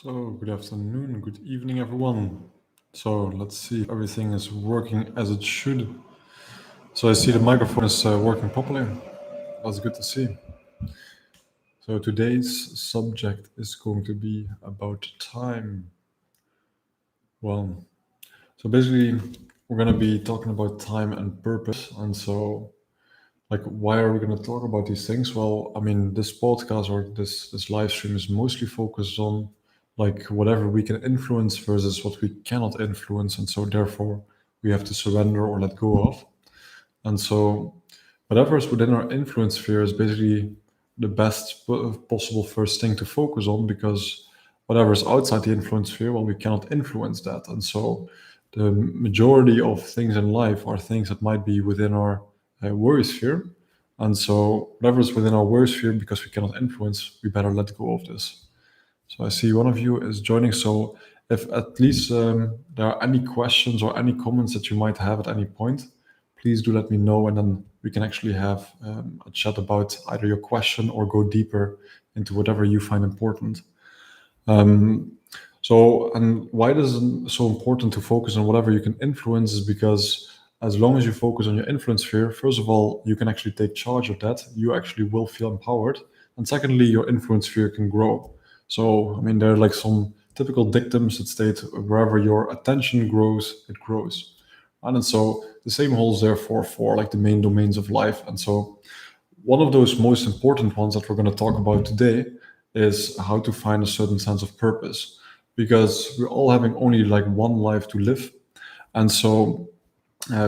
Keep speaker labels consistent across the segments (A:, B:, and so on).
A: So, good afternoon, good evening, everyone. So, let's see if everything is working as it should. So, I see the microphone is working properly. That's good to see. So, today's subject is going to be about time. Well, so basically, we're going to be talking about time and purpose. And so, like, why are we going to talk about these things? Well, I mean, this podcast or this live stream is mostly focused on like whatever we can influence versus what we cannot influence, and so therefore we have to surrender or let go of. And so, whatever is within our influence sphere is basically the best possible first thing to focus on, because whatever is outside the influence sphere, well, we cannot influence that. And so, the majority of things in life are things that might be within our worry sphere. And so, whatever is within our worry sphere, because we cannot influence, we better let go of this. So I see one of you is joining. So if at least there are any questions or any comments that you might have at any point, please do let me know, and then we can actually have a chat about either your question or go deeper into whatever you find important. And why it is so important to focus on whatever you can influence is because as long as you focus on your influence sphere, first of all, you can actually take charge of that. You actually will feel empowered. And secondly, your influence sphere can grow. So, I mean, there are like some typical dictums that state wherever your attention grows, it grows. And so the same holds therefore for like the main domains of life. And so one of those most important ones that we're going to talk about today is how to find a certain sense of purpose, because we're all having only like one life to live. And so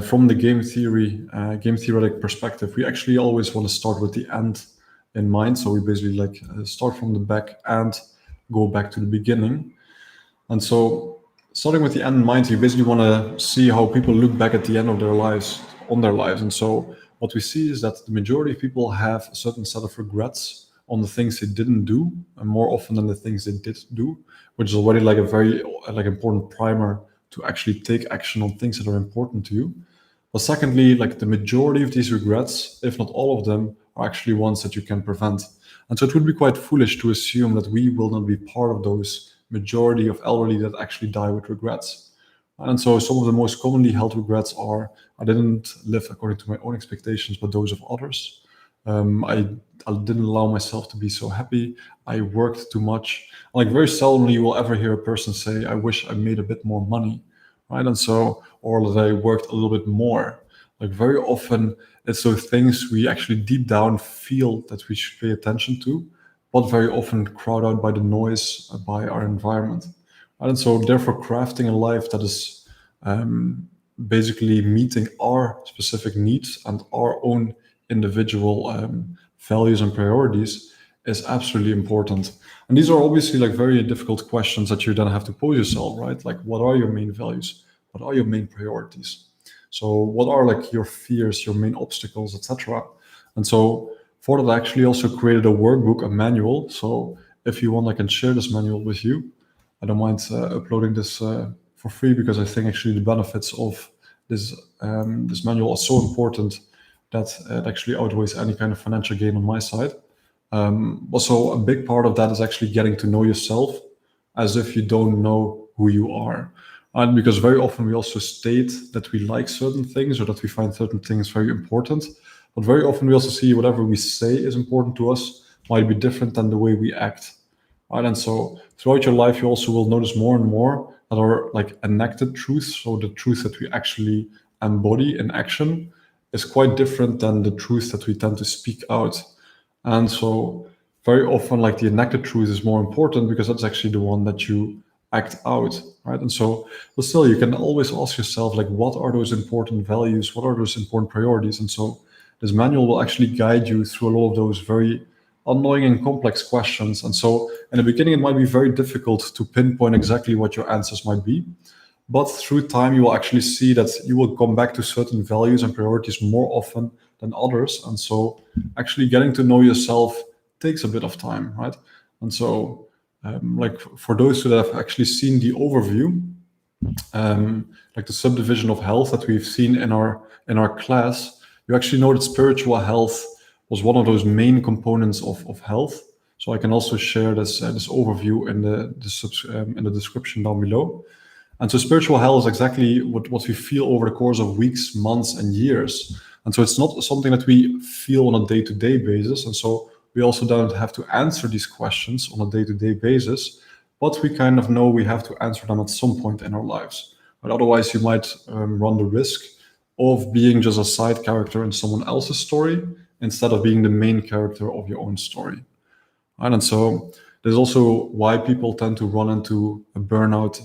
A: from the game theoretic perspective, we actually always want to start with the end in mind. So we basically like start from the back and go back to the beginning. And so starting with the end in mind, you basically want to see how people look back at the end of their lives, on their lives. And so what we see is that the majority of people have a certain set of regrets on the things they didn't do, and more often than the things they did do, which is already like a very like important primer to actually take action on things that are important to you. But secondly, like the majority of these regrets, if not all of them, are actually ones that you can prevent. And so it would be quite foolish to assume that we will not be part of those majority of elderly that actually die with regrets. And so some of the most commonly held regrets are: I didn't live according to my own expectations, but those of others. I didn't allow myself to be so happy. I worked too much. Like very seldomly you will ever hear a person say, I wish I made a bit more money, right? And so, or that I worked a little bit more. Like very often it's those things we actually deep down feel that we should pay attention to, but very often crowd out by the noise, by our environment. And so therefore crafting a life that is basically meeting our specific needs and our own individual values and priorities is absolutely important. And these are obviously like very difficult questions that you then have to pose yourself, right? Like, what are your main values? What are your main priorities? So, what are like your fears, your main obstacles, etc.? And so, for that, I actually also created a workbook, a manual. So, if you want, I can share this manual with you. I don't mind uploading this for free, because I think actually the benefits of this manual are so important that it actually outweighs any kind of financial gain on my side. Also, a big part of that is actually getting to know yourself as if you don't know who you are. And because very often we also state that we like certain things or that we find certain things very important, but very often we also see whatever we say is important to us might be different than the way we act. Right? And so throughout your life, you also will notice more and more that are like enacted truths. So the truth that we actually embody in action is quite different than the truth that we tend to speak out. And so very often like the enacted truth is more important because that's actually the one that you act out, right? And so, but still you can always ask yourself, like, what are those important values? What are those important priorities? And so this manual will actually guide you through a lot of those very annoying and complex questions. And so in the beginning, it might be very difficult to pinpoint exactly what your answers might be. But through time, you will actually see that you will come back to certain values and priorities more often than others. And so actually getting to know yourself takes a bit of time, right? And so like for those who have actually seen the overview, like the subdivision of health that we've seen in our class, you actually know that spiritual health was one of those main components of health. So I can also share this overview in the description down below. And so spiritual hell is exactly what we feel over the course of weeks, months, and years. And so it's not something that we feel on a day-to-day basis. And so we also don't have to answer these questions on a day-to-day basis, but we kind of know we have to answer them at some point in our lives. But otherwise, you might run the risk of being just a side character in someone else's story instead of being the main character of your own story. And so there's also why people tend to run into a burnout,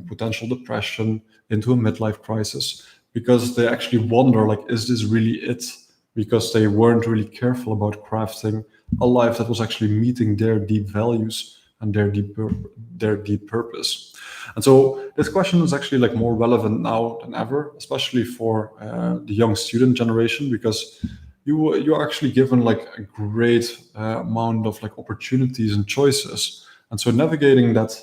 A: potential depression, into a midlife crisis, because they actually wonder, like, is this really it? Because they weren't really careful about crafting a life that was actually meeting their deep values and their deep purpose. And so this question is actually like more relevant now than ever, especially for the young student generation, because you're actually given like a great amount of like opportunities and choices, and so navigating that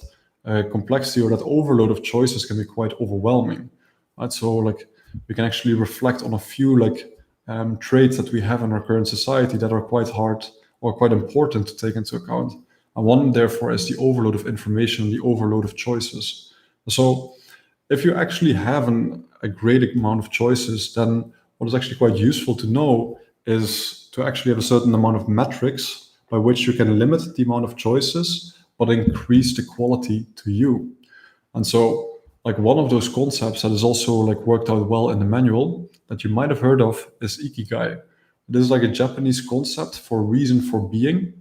A: complexity or that overload of choices can be quite overwhelming, right? So like we can actually reflect on a few like traits that we have in our current society that are quite hard or quite important to take into account. And one, therefore, is the overload of information, the overload of choices. So if you actually have a great amount of choices, then what is actually quite useful to know is to actually have a certain amount of metrics by which you can limit the amount of choices, but increase the quality to you. And so, like one of those concepts that is also like worked out well in the manual that you might have heard of is Ikigai. This is like a Japanese concept for reason for being.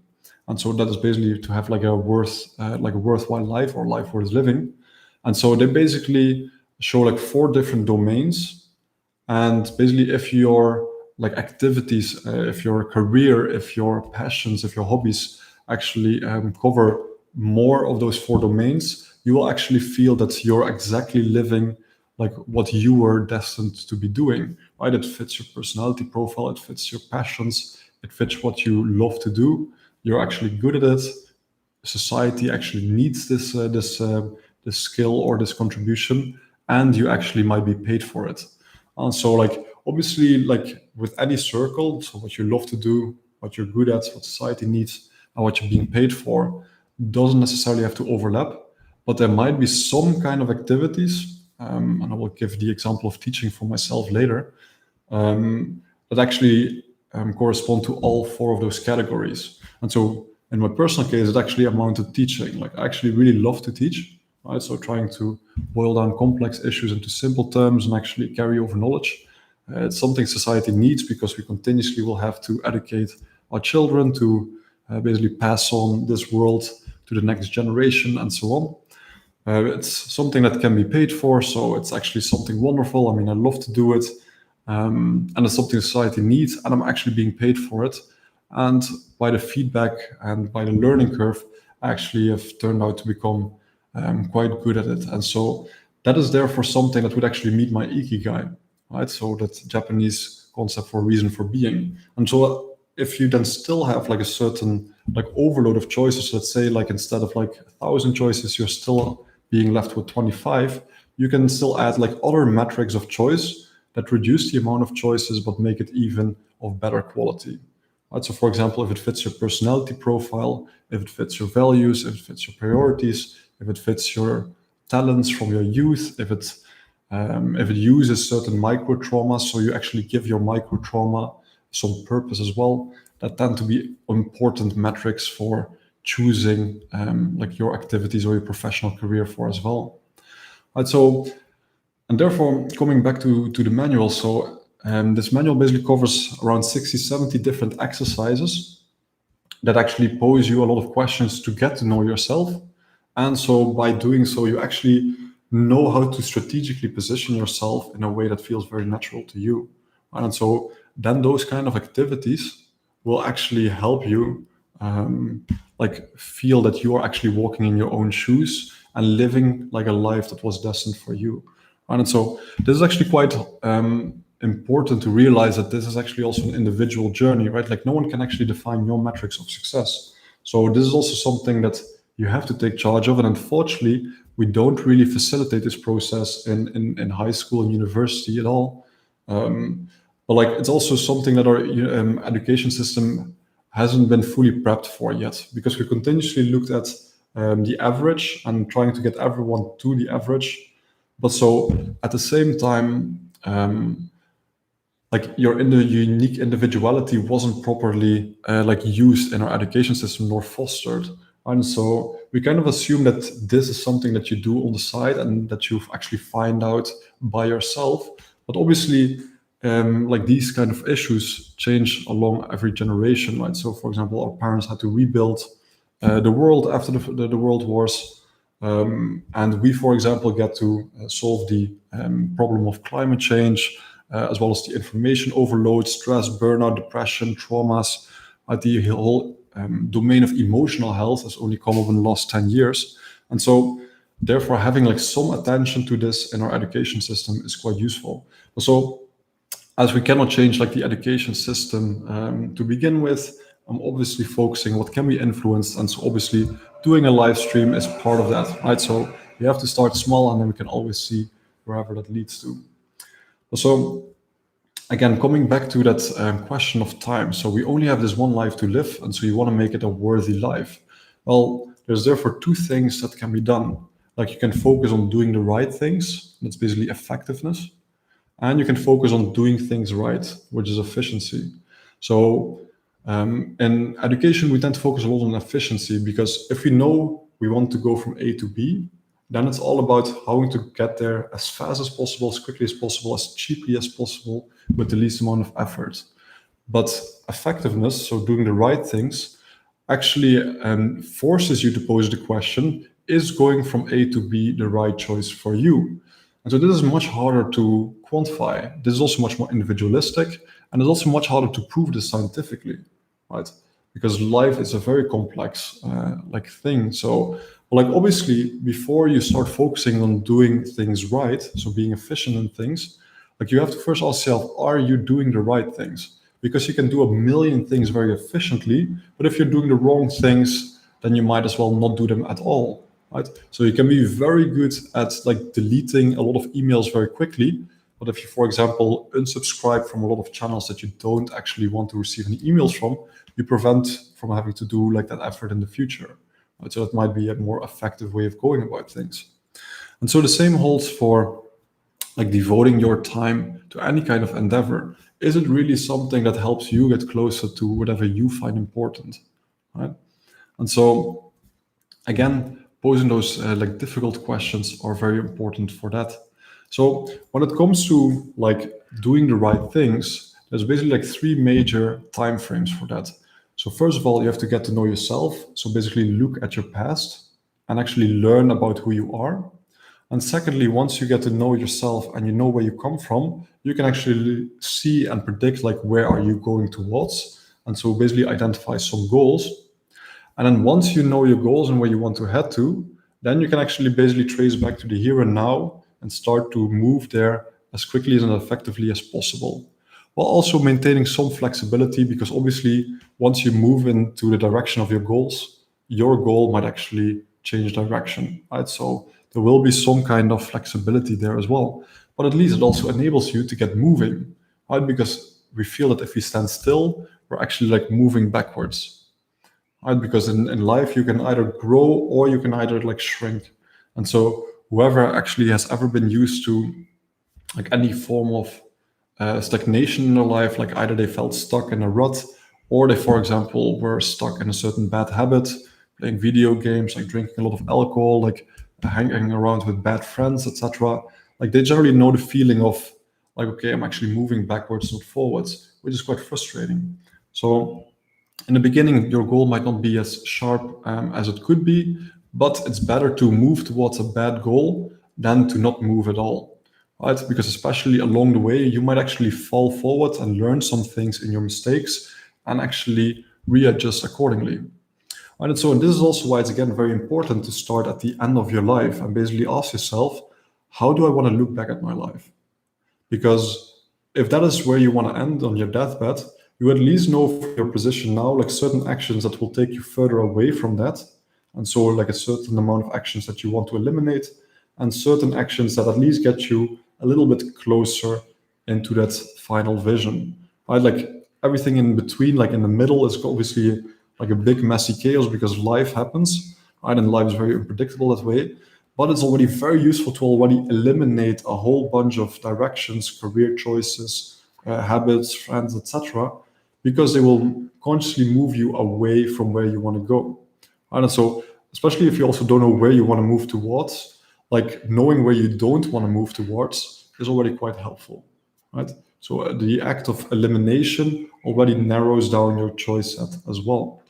A: And so that is basically to have like a worthwhile life or life worth living. And so they basically show like 4 different domains. And basically, if your like activities, if your career, if your passions, if your hobbies actually cover more of those 4 domains, you will actually feel that you're exactly living like what you were destined to be doing, right? It fits your personality profile, it fits your passions, it fits what you love to do. You're actually good at it. Society actually needs this skill or this contribution, and you actually might be paid for it. And so, like obviously, like with any circle, so what you love to do, what you're good at, what society needs, and what you're being paid for, doesn't necessarily have to overlap. But there might be some kind of activities, and I will give the example of teaching for myself later, that actually correspond to all 4 of those categories. And so in my personal case, it actually amounted to teaching. Like I actually really love to teach, right? So trying to boil down complex issues into simple terms and actually carry over knowledge. It's something society needs because we continuously will have to educate our children to basically pass on this world to the next generation and so on. It's something that can be paid for, so it's actually something wonderful. I mean, I love to do it. And it's something society needs, and I'm actually being paid for it. And by the feedback and by the learning curve, I actually have turned out to become quite good at it. And so that is therefore something that would actually meet my Ikigai, right? So that Japanese concept for reason for being. And so if you then still have like a certain like overload of choices, let's say like instead of like 1,000 choices, you're still being left with 25, you can still add like other metrics of choice that reduce the amount of choices but make it even of better quality. Right? So for example, if it fits your personality profile, if it fits your values, if it fits your priorities, if it fits your talents from your youth, if it uses certain micro traumas, so you actually give your micro trauma some purpose as well, that tend to be important metrics for choosing like your activities or your professional career for as well. Right, so, and therefore, coming back to the manual, so this manual basically covers around 60, 70 different exercises that actually pose you a lot of questions to get to know yourself. And so by doing so, you actually know how to strategically position yourself in a way that feels very natural to you. Right? And so then those kind of activities will actually help you like feel that you are actually walking in your own shoes and living like a life that was destined for you. Right? And so this is actually quite important to realize that this is actually also an individual journey, right? Like no one can actually define your metrics of success. So this is also something that you have to take charge of. And unfortunately, we don't really facilitate this process in high school and university at all. But like it's also something that our education system hasn't been fully prepped for yet, because we continuously looked at the average and trying to get everyone to the average. But so at the same time, like your unique individuality wasn't properly like used in our education system nor fostered. And so we kind of assume that this is something that you do on the side and that you actually find out by yourself. But obviously, like these kind of issues change along every generation, right? So, for example, our parents had to rebuild the world after the world wars. And we, for example, get to solve the problem of climate change, as well as the information overload, stress, burnout, depression, traumas. The whole domain of emotional health has only come up in the last 10 years. And so, therefore, having like some attention to this in our education system is quite useful. So, as we cannot change like the education system to begin with, I'm obviously focusing what can be influenced, and so obviously doing a live stream is part of that, right? So you have to start small, and then we can always see wherever that leads to. So again, coming back to that question of time. So we only have this one life to live, and so you want to make it a worthy life. Well, there's therefore two things that can be done. Like you can focus on doing the right things, that's basically effectiveness, and you can focus on doing things right, which is efficiency. So in education, we tend to focus a lot on efficiency, because if we know we want to go from A to B, then it's all about how to get there as fast as possible, as quickly as possible, as cheaply as possible, with the least amount of effort. But effectiveness, so doing the right things, actually forces you to pose the question, is going from A to B the right choice for you? And so this is much harder to quantify. This is also much more individualistic, and it's also much harder to prove this scientifically, right? Because life is a very complex like thing. So like obviously before you start focusing on doing things right, so being efficient in things, like you have to first ask yourself, are you doing the right things? Because you can do a million things very efficiently, but if you're doing the wrong things, then you might as well not do them at all, right? So you can be very good at like deleting a lot of emails very quickly, but if you, for example, unsubscribe from a lot of channels that you don't actually want to receive any emails from, you prevent from having to do like that effort in the future. Right? So that might be a more effective way of going about things. And so the same holds for like devoting your time to any kind of endeavor. Is it really something that helps you get closer to whatever you find important, right? And so again, posing those like difficult questions are very important for that. So when it comes to like doing the right things, there's basically like three major time frames for that. So first of all, you have to get to know yourself. So basically look at your past and actually learn about who you are. And secondly, once you get to know yourself and you know where you come from, you can actually see and predict like where are you going towards. And so basically identify some goals. And then once you know your goals and where you want to head to, then you can actually basically trace back to the here and now and start to move there as quickly and effectively as possible, while also maintaining some flexibility, because obviously once you move into the direction of your goals, your goal might actually change direction, right? So there will be some kind of flexibility there as well, but at least it also enables you to get moving, right? Because we feel that if we stand still, we're actually like moving backwards, right? Because in life, you can either grow or you can either like shrink. And so whoever actually has ever been used to like any form of stagnation in their life, like either they felt stuck in a rut, or they, for example, were stuck in a certain bad habit, playing video games, like drinking a lot of alcohol, like hanging around with bad friends, etc. Like they generally know the feeling of like, okay, I'm actually moving backwards, not forwards, which is quite frustrating. So in the beginning, your goal might not be as sharp as it could be, but it's better to move towards a bad goal than to not move at all, right? Because especially along the way, you might actually fall forward and learn some things in your mistakes and actually readjust accordingly. Right? And so, and this is also why it's again very important to start at the end of your life and basically ask yourself, how do I want to look back at my life? Because if that is where you want to end on your deathbed, you at least know from your position now, like certain actions that will take you further away from that. And so like a certain amount of actions that you want to eliminate and certain actions that at least get you a little bit closer into that final vision, right? Like everything in between, like in the middle, is obviously like a big messy chaos because life happens, right? And life is very unpredictable that way. But it's already very useful to already eliminate a whole bunch of directions, career choices, habits, friends, etc., because they will consciously move you away from where you want to go. And so, especially if you also don't know where you want to move towards, like knowing where you don't want to move towards is already quite helpful, right? So the act of elimination already narrows down your choice set as well.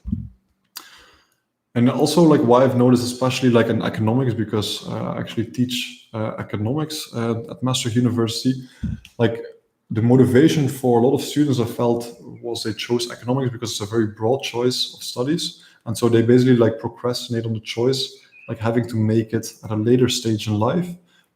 A: And also, like, why I've noticed, especially like in economics, because I actually teach economics at Maastricht University, like the motivation for a lot of students I felt was they chose economics because it's a very broad choice of studies. And so they basically like procrastinate on the choice, like having to make it at a later stage in life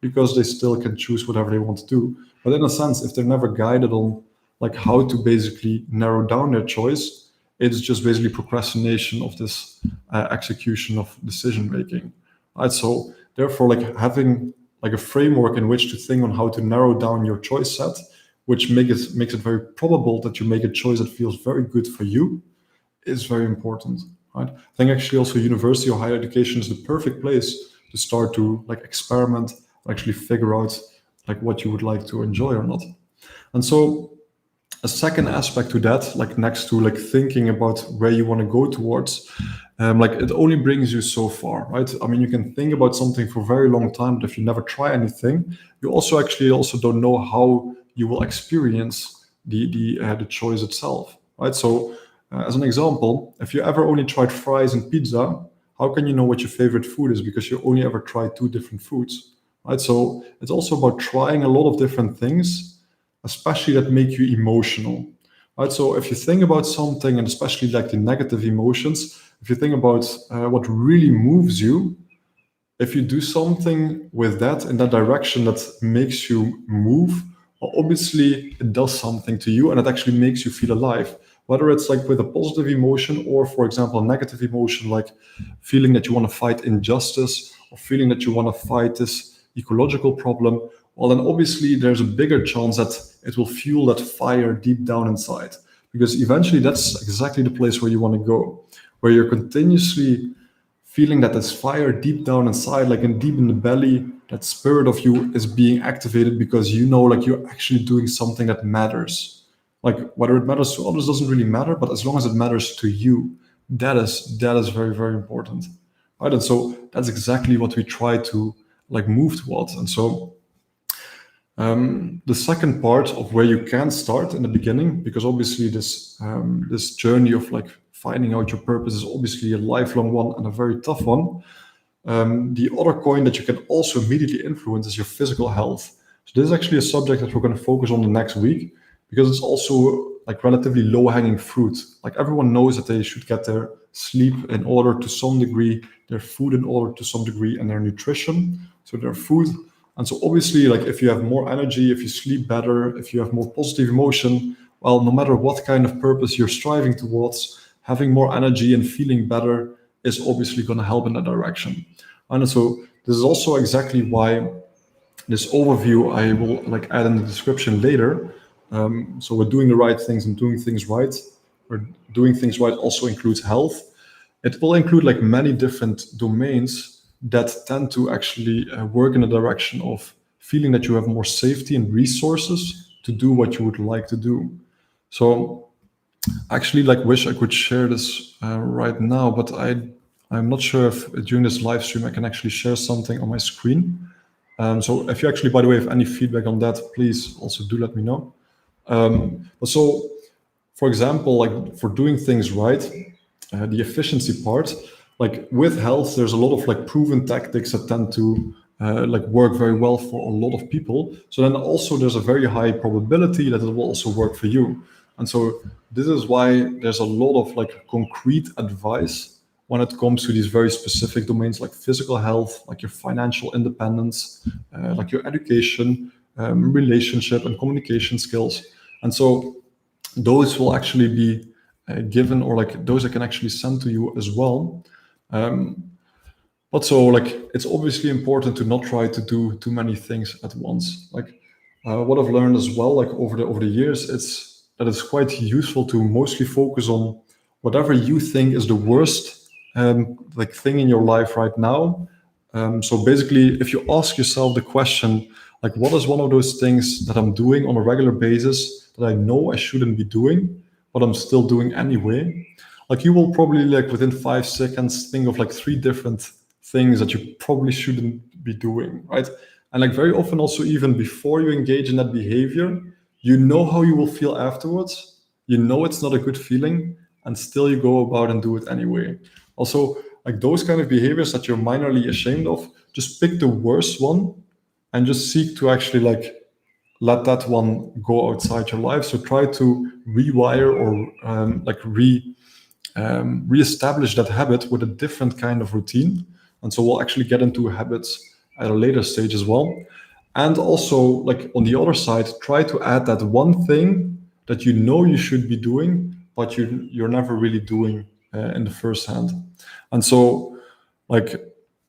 A: because they still can choose whatever they want to do. But in a sense, if they're never guided on like how to basically narrow down their choice, it's just basically procrastination of this execution of decision making, right? So therefore, like having like a framework in which to think on how to narrow down your choice set, which makes it very probable that you make a choice that feels very good for you, is very important, right? I think actually also university or higher education is the perfect place to start to like experiment, actually figure out like what you would like to enjoy or not. And so a second aspect to that, like next to like thinking about where you want to go towards, like it only brings you so far, right? I mean, you can think about something for a very long time, but if you never try anything, you also actually also don't know how you will experience the choice itself, right? So, as an example, if you ever only tried fries and pizza, how can you know what your favorite food is? Because you only ever tried two different foods, right? So it's also about trying a lot of different things, especially that make you emotional, right? So if you think about something, and especially like the negative emotions, if you think about what really moves you, if you do something with that in that direction that makes you move, well, obviously it does something to you and it actually makes you feel alive. Whether it's like with a positive emotion or, for example, a negative emotion, like feeling that you want to fight injustice or feeling that you want to fight this ecological problem, well, then obviously there's a bigger chance that it will fuel that fire deep down inside. Because eventually that's exactly the place where you want to go, where you're continuously feeling that this fire deep down inside, like in deep in the belly, that spirit of you is being activated because you know, like you're actually doing something that matters. Like whether it matters to others doesn't really matter, but as long as it matters to you, that is very, very important, right? And so that's exactly what we try to like move towards. And so the second part of where you can start in the beginning, because obviously this journey of like finding out your purpose is obviously a lifelong one and a very tough one. The other coin that you can also immediately influence is your physical health. So this is actually a subject that we're going to focus on the next week because it's also like relatively low-hanging fruit. Like everyone knows that they should get their sleep in order to some degree, their food in order to some degree, and their nutrition, so their food. And so obviously, like if you have more energy, if you sleep better, if you have more positive emotion, well, no matter what kind of purpose you're striving towards, having more energy and feeling better is obviously going to help in that direction. And so this is also exactly why this overview I will like add in the description later. So we're doing the right things and doing things right. We're doing things right also includes health. It will include like many different domains that tend to actually work in the direction of feeling that you have more safety and resources to do what you would like to do. So actually like wish I could share this right now, but I'm not sure if during this live stream I can actually share something on my screen. So if you actually, by the way, have any feedback on that, please also do let me know. But so, for example, like for doing things right, the efficiency part, like with health, there's a lot of like proven tactics that tend to like work very well for a lot of people. So then also there's a very high probability that it will also work for you. And so this is why there's a lot of like concrete advice when it comes to these very specific domains like physical health, like your financial independence, like your education, relationship and communication skills. And so those will actually be given, or like those I can actually send to you as well. But so like it's obviously important to not try to do too many things at once. Like what I've learned as well, like over the years, it's that it's quite useful to mostly focus on whatever you think is the worst like thing in your life right now. So basically, if you ask yourself the question, like, what is one of those things that I'm doing on a regular basis that I know I shouldn't be doing, but I'm still doing anyway? Like, you will probably, like, within 5 seconds think of like three different things that you probably shouldn't be doing, right? And like very often, also, even before you engage in that behavior, you know how you will feel afterwards. You know it's not a good feeling, and still you go about and do it anyway. Also, like those kind of behaviors that you're minorly ashamed of, just pick the worst one and just seek to actually like let that one go outside your life. So try to rewire or like reestablish that habit with a different kind of routine. And so we'll actually get into habits at a later stage as well. And also, like on the other side, try to add that one thing that you know you should be doing, but you're never really doing in the first hand. And so, like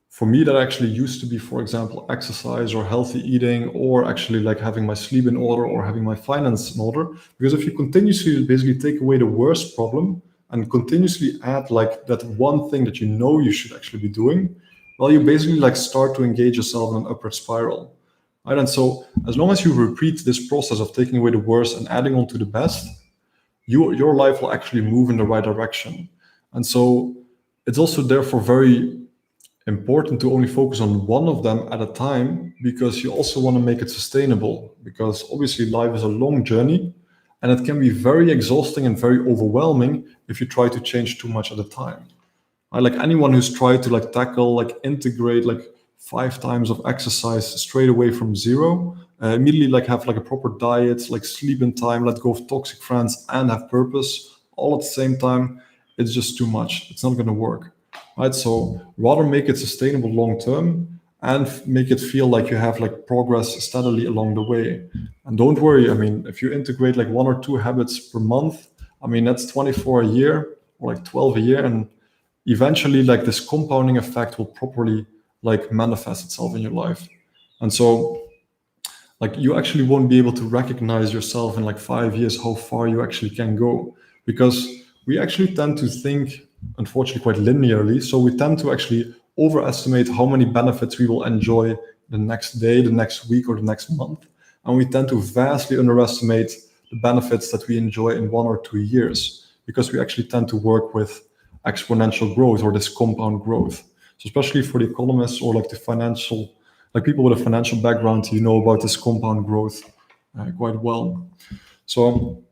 A: for me, that actually used to be, for example, exercise or healthy eating, or actually like having my sleep in order or having my finance in order. Because if you continuously basically take away the worst problem and continuously add like that one thing that you know you should actually be doing, well, you basically like start to engage yourself in an upward spiral. Right? And so as long as you repeat this process of taking away the worst and adding on to the best, your life will actually move in the right direction. And so it's also therefore very important to only focus on one of them at a time, because you also want to make it sustainable, because obviously life is a long journey and it can be very exhausting and very overwhelming if you try to change too much at a time. I like anyone who's tried to like tackle like integrate like 5 times of exercise straight away from zero, immediately like have like a proper diet, like sleep in time, let go of toxic friends, and have purpose all at the same time. It's just too much. It's not going to work, right? So rather make it sustainable long term and make it feel like you have like progress steadily along the way. And don't worry. I mean, if you integrate like one or two habits per month, I mean that's 24 a year or like 12 a year, and eventually like this compounding effect will properly like manifest itself in your life. And so like you actually won't be able to recognize yourself in like 5 years how far you actually can go, because we actually tend to think unfortunately quite linearly. So we tend to actually overestimate how many benefits we will enjoy the next day, the next week, or the next month, and we tend to vastly underestimate the benefits that we enjoy in 1 or 2 years, because we actually tend to work with exponential growth or this compound growth. So especially for the economists or like the financial, like people with a financial background, you know about this compound growth quite well. So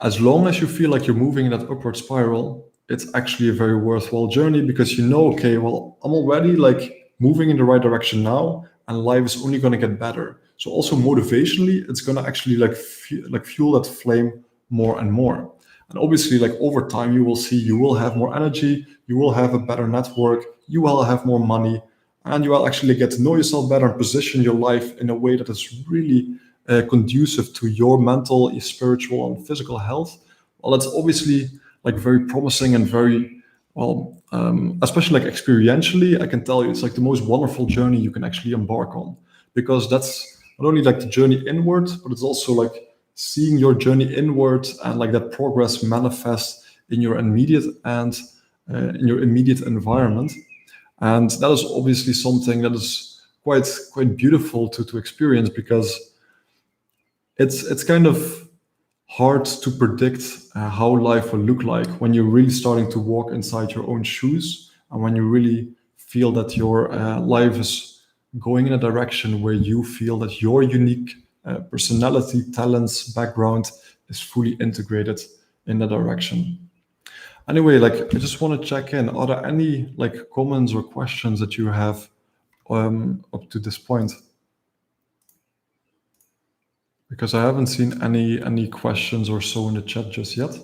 A: as long as you feel like you're moving in that upward spiral, it's actually a very worthwhile journey, because you know, okay, well, I'm already like moving in the right direction now, and life is only going to get better. So also motivationally, it's going to actually like fuel that flame more and more. And obviously, like over time, you will see you will have more energy, you will have a better network, you will have more money, and you will actually get to know yourself better and position your life in a way that is really conducive to your mental, your spiritual, and physical health. Well, it's obviously like very promising and very well, especially like experientially. I can tell you, it's like the most wonderful journey you can actually embark on, because that's not only like the journey inward, but it's also like seeing your journey inward and like that progress manifest in your immediate and in your immediate environment. And that is obviously something that is quite beautiful to experience, because it's kind of hard to predict how life will look like when you're really starting to walk inside your own shoes, and when you really feel that your life is going in a direction where you feel that your unique personality, talents, background is fully integrated in that direction. Anyway, like I just want to check in. Are there any like comments or questions that you have up to this point? Because I haven't seen any questions or so in the chat just yet.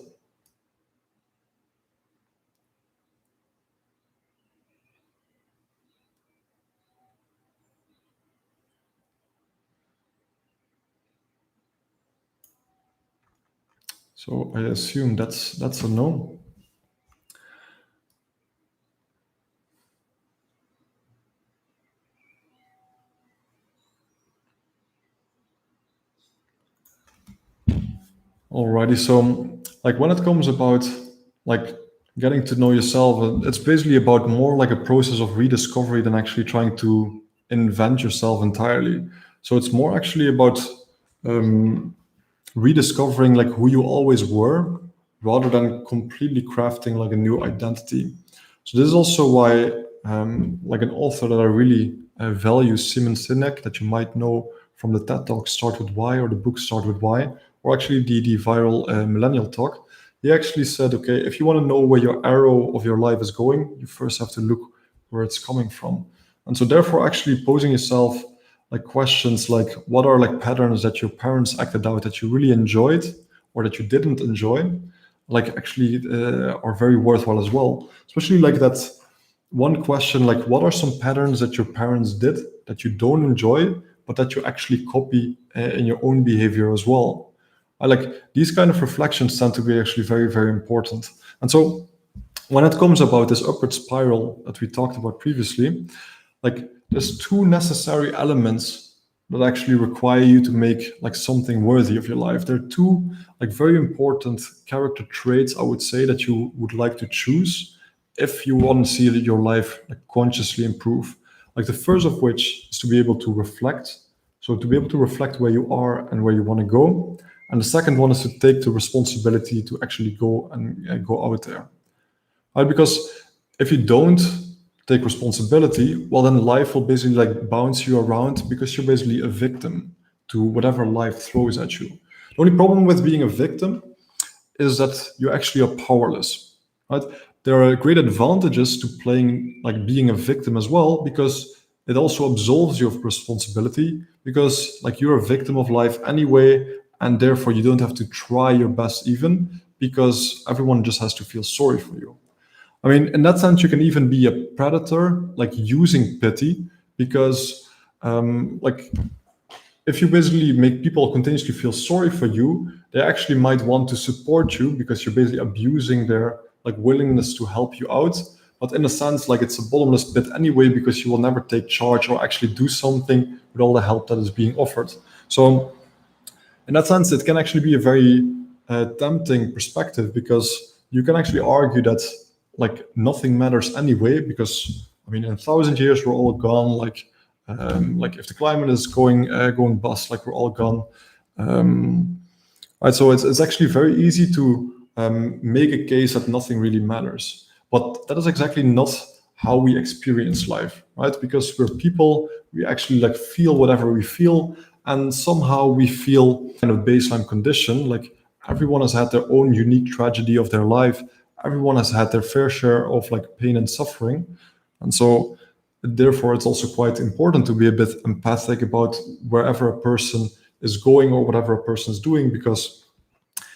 A: So I assume that's a no. Alrighty, so like when it comes about like getting to know yourself, it's basically about more like a process of rediscovery than actually trying to invent yourself entirely. So it's more actually about rediscovering like who you always were rather than completely crafting like a new identity. So this is also why like an author that I really value, Simon Sinek, that you might know from the TED Talk Start With Why or the book Start With Why, or actually the viral Millennial Talk. He actually said, okay, if you want to know where your arrow of your life is going, you first have to look where it's coming from. And so therefore actually posing yourself like questions like what are like patterns that your parents acted out that you really enjoyed or that you didn't enjoy, like actually are very worthwhile as well, especially like that one question like what are some patterns that your parents did that you don't enjoy but that you actually copy in your own behavior as well. I like these kind of reflections tend to be actually very very important. And so when it comes about this upward spiral that we talked about previously, like there's two necessary elements that actually require you to make like something worthy of your life. There are two like very important character traits I would say that you would like to choose if you want to see that your life like consciously improve. Like the first of which is to be able to reflect. So to be able to reflect where you are and where you want to go. And the second one is to take the responsibility to actually go and go out there. Right? Because if you don't take responsibility, well, then life will basically like bounce you around because you're basically a victim to whatever life throws at you. The only problem with being a victim is that you actually are powerless, right? There are great advantages to playing like being a victim as well because it also absolves you of responsibility because like you're a victim of life anyway, and therefore you don't have to try your best even because everyone just has to feel sorry for you. I mean, in that sense, you can even be a predator, like using pity, because, like, if you basically make people continuously feel sorry for you, they actually might want to support you because you're basically abusing their like willingness to help you out. But in a sense, like it's a bottomless pit anyway because you will never take charge or actually do something with all the help that is being offered. So in that sense, it can actually be a very tempting perspective because you can actually argue that like nothing matters anyway because I mean in 1,000 years we're all gone. Like if the climate is going bust, like we're all gone. Right, so it's actually very easy to make a case that nothing really matters, but that is exactly not how we experience life, right? Because we're people, we actually like feel whatever we feel, and somehow we feel kind of baseline condition. Like everyone has had their own unique tragedy of their life. Everyone has had their fair share of like pain and suffering, and so therefore it's also quite important to be a bit empathic about wherever a person is going or whatever a person is doing because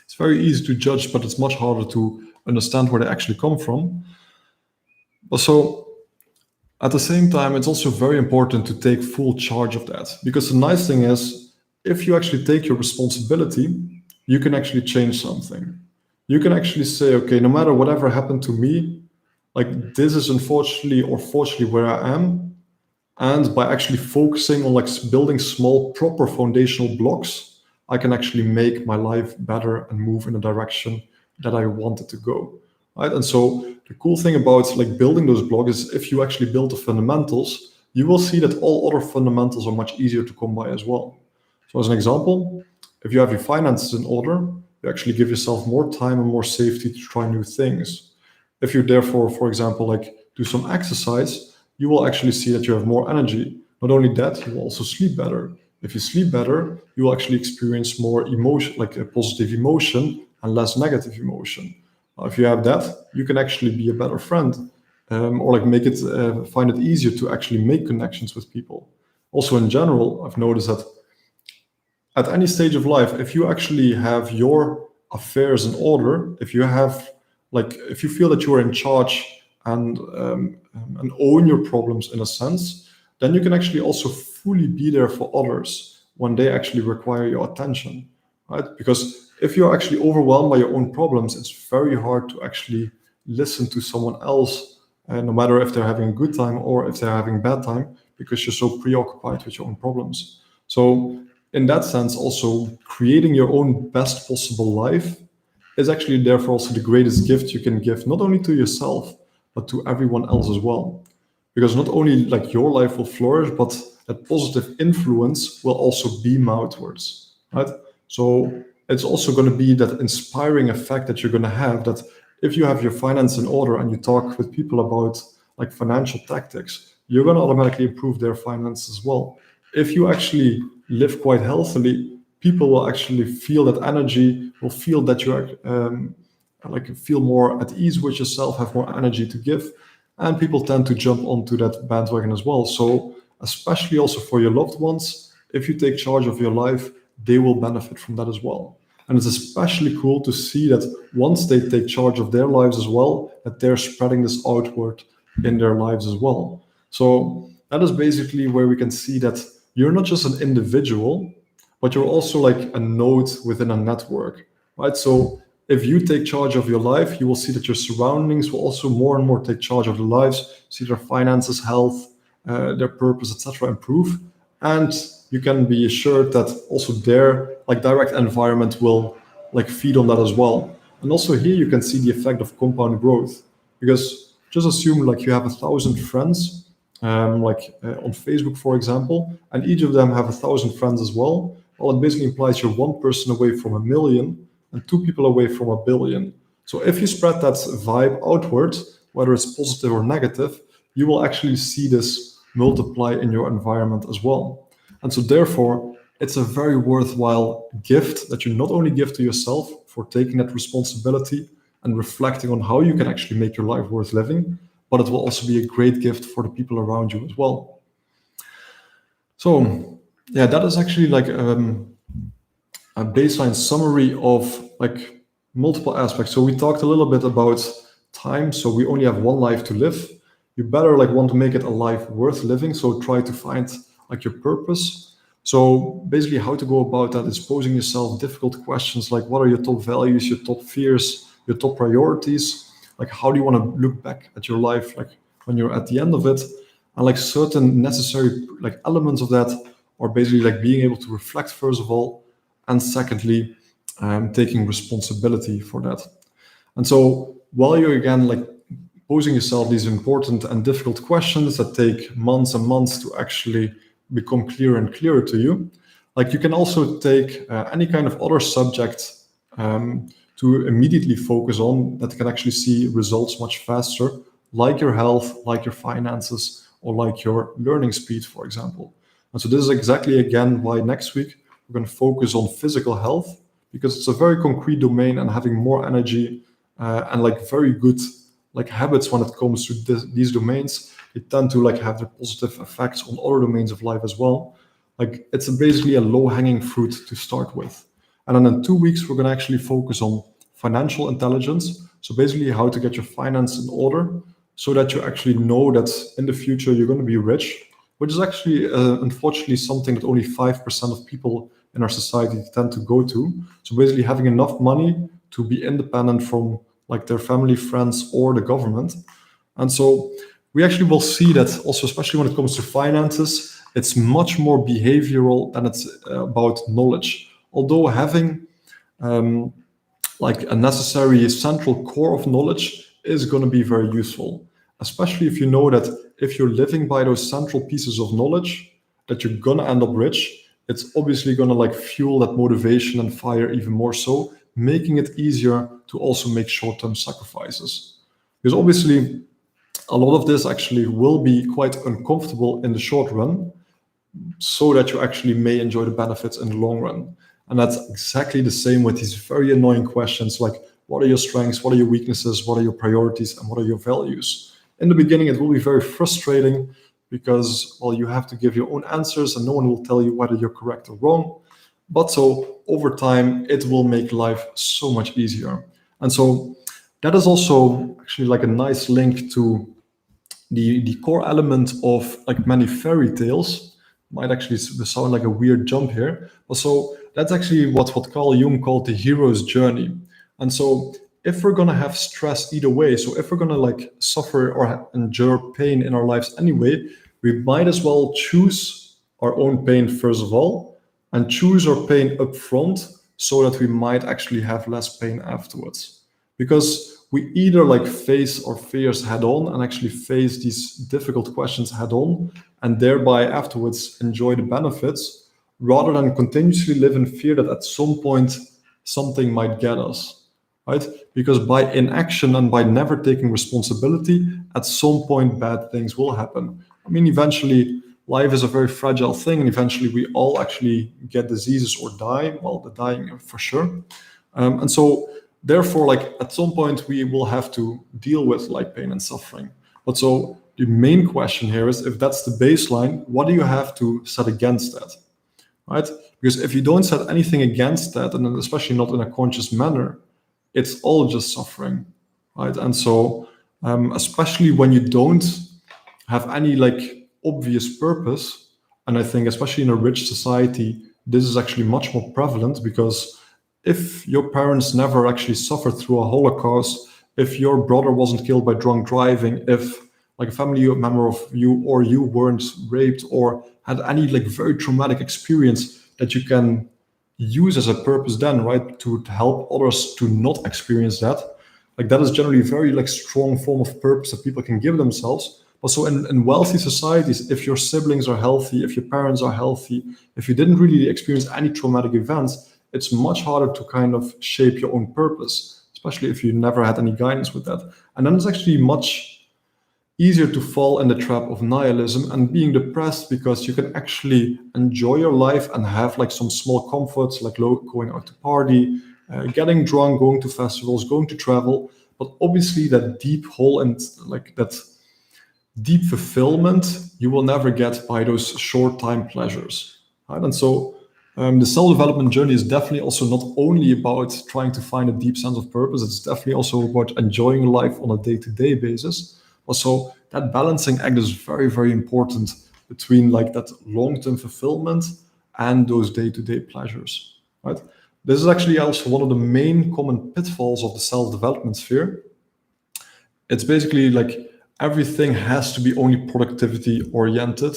A: it's very easy to judge, but it's much harder to understand where they actually come from. Also, at the same time, it's also very important to take full charge of that because the nice thing is, if you actually take your responsibility, you can actually change something. You can actually say, okay, no matter whatever happened to me, like this is unfortunately or fortunately where I am. And by actually focusing on like building small, proper foundational blocks, I can actually make my life better and move in a direction that I wanted to go. Right. And so the cool thing about like building those blocks is if you actually build the fundamentals, you will see that all other fundamentals are much easier to come by as well. So as an example, if you have your finances in order, you actually give yourself more time and more safety to try new things. If you therefore, for example, like do some exercise, you will actually see that you have more energy. Not only that, you will also sleep better. If you sleep better, you will actually experience more emotion, like a positive emotion and less negative emotion. If you have that, you can actually be a better friend, or like make it find it easier to actually make connections with people. Also, in general, I've noticed that at any stage of life, if you actually have your affairs in order, if you have like if you feel that you are in charge and own your problems in a sense, then you can actually also fully be there for others when they actually require your attention, right? Because if you're actually overwhelmed by your own problems, it's very hard to actually listen to someone else, no matter if they're having a good time or if they're having a bad time, because you're so preoccupied with your own problems. So in that sense, also creating your own best possible life is actually therefore also the greatest gift you can give, not only to yourself, but to everyone else as well. Because not only like your life will flourish, but that positive influence will also beam outwards, right? So it's also going to be that inspiring effect that you're going to have, that if you have your finance in order and you talk with people about like financial tactics, you're going to automatically improve their finances as well. If you actually live quite healthily, people will actually feel that energy, will feel that you're like feel more at ease with yourself, have more energy to give, and people tend to jump onto that bandwagon as well. So especially also for your loved ones, if you take charge of your life, they will benefit from that as well. And it's especially cool to see that once they take charge of their lives as well, that they're spreading this outward in their lives as well. So that is basically where we can see that you're not just an individual, but you're also like a node within a network, right? So if you take charge of your life, you will see that your surroundings will also more and more take charge of their lives, see their finances, health, their purpose, etc., improve, and you can be assured that also their like direct environment will like feed on that as well. And also here you can see the effect of compound growth, because just assume like you have 1,000 friends, on Facebook, for example, and each of them have 1,000 friends as well. Well, it basically implies you're one person away from 1,000,000 and two people away from 1,000,000,000. So if you spread that vibe outward, whether it's positive or negative, you will actually see this multiply in your environment as well. And so therefore, it's a very worthwhile gift that you not only give to yourself for taking that responsibility and reflecting on how you can actually make your life worth living, but it will also be a great gift for the people around you as well. So yeah, that is actually like a baseline summary of like multiple aspects. So we talked a little bit about time. So we only have one life to live. You better like want to make it a life worth living. So try to find like your purpose. So basically how to go about that is posing yourself difficult questions like what are your top values, your top fears, your top priorities? Like how do you want to look back at your life like when you're at the end of it? And like certain necessary like elements of that are basically like being able to reflect first of all, and secondly, taking responsibility for that. And so while you're again like posing yourself these important and difficult questions that take months and months to actually become clearer and clearer to you, like you can also take any kind of other subject to immediately focus on that can actually see results much faster, like your health, like your finances, or like your learning speed, for example. And so this is exactly again why next week we're going to focus on physical health, because it's a very concrete domain, and having more energy and like very good like habits when it comes to these domains, they tend to like have the positive effects on other domains of life as well. Like it's basically a low-hanging fruit to start with. And then in 2 weeks, we're going to actually focus on financial intelligence. So basically how to get your finance in order so that you actually know that in the future you're going to be rich, which is actually unfortunately something that only 5% of people in our society tend to go to. So basically having enough money to be independent from like their family, friends, or the government. And so we actually will see that also, especially when it comes to finances, it's much more behavioral than it's about knowledge. Although having like a necessary central core of knowledge is going to be very useful, especially if you know that if you're living by those central pieces of knowledge, that you're going to end up rich. It's obviously going to like fuel that motivation and fire even more so, making it easier to also make short-term sacrifices. Because obviously a lot of this actually will be quite uncomfortable in the short run, so that you actually may enjoy the benefits in the long run. And that's exactly the same with these very annoying questions like, what are your strengths, what are your weaknesses, what are your priorities, and what are your values? In the beginning, it will be very frustrating because, well, you have to give your own answers and no one will tell you whether you're correct or wrong. But so over time, it will make life so much easier. And so that is also actually like a nice link to the core element of like many fairy tales. Might actually sound like a weird jump here, but so that's actually what Carl Jung called the hero's journey. And so if we're gonna have stress either way, so if we're gonna like suffer or endure pain in our lives anyway, we might as well choose our own pain first of all, and choose our pain upfront so that we might actually have less pain afterwards. Because we either like face our fears head on and actually face these difficult questions head on and thereby afterwards enjoy the benefits rather than continuously live in fear that at some point something might get us, right? Because by inaction and by never taking responsibility, at some point bad things will happen. I mean, eventually life is a very fragile thing, and eventually we all actually get diseases or die. Well, the dying for sure. And so, therefore, like at some point, we will have to deal with like pain and suffering. But so the main question here is, if that's the baseline, what do you have to set against that, right? Because if you don't set anything against that, and then especially not in a conscious manner, it's all just suffering, right? And so, especially when you don't have any like obvious purpose, and I think especially in a rich society, this is actually much more prevalent because if your parents never actually suffered through a Holocaust, if your brother wasn't killed by drunk driving, if like a family member of you or you weren't raped or had any like very traumatic experience that you can use as a purpose then, right, to help others to not experience that, like that is generally a very like strong form of purpose that people can give themselves. Also in wealthy societies, if your siblings are healthy, if your parents are healthy, if you didn't really experience any traumatic events, it's much harder to kind of shape your own purpose, especially if you never had any guidance with that. And then it's actually much easier to fall in the trap of nihilism and being depressed because you can actually enjoy your life and have like some small comforts like going out to party, getting drunk, going to festivals, going to travel. But obviously, that deep hole and like that deep fulfillment you will never get by those short time pleasures, right? And so the self-development journey is definitely also not only about trying to find a deep sense of purpose, it's definitely also about enjoying life on a day-to-day basis. Also, that balancing act is very, very important between like that long-term fulfillment and those day-to-day pleasures, right? This is actually also one of the main common pitfalls of the self-development sphere. It's basically like everything has to be only productivity oriented,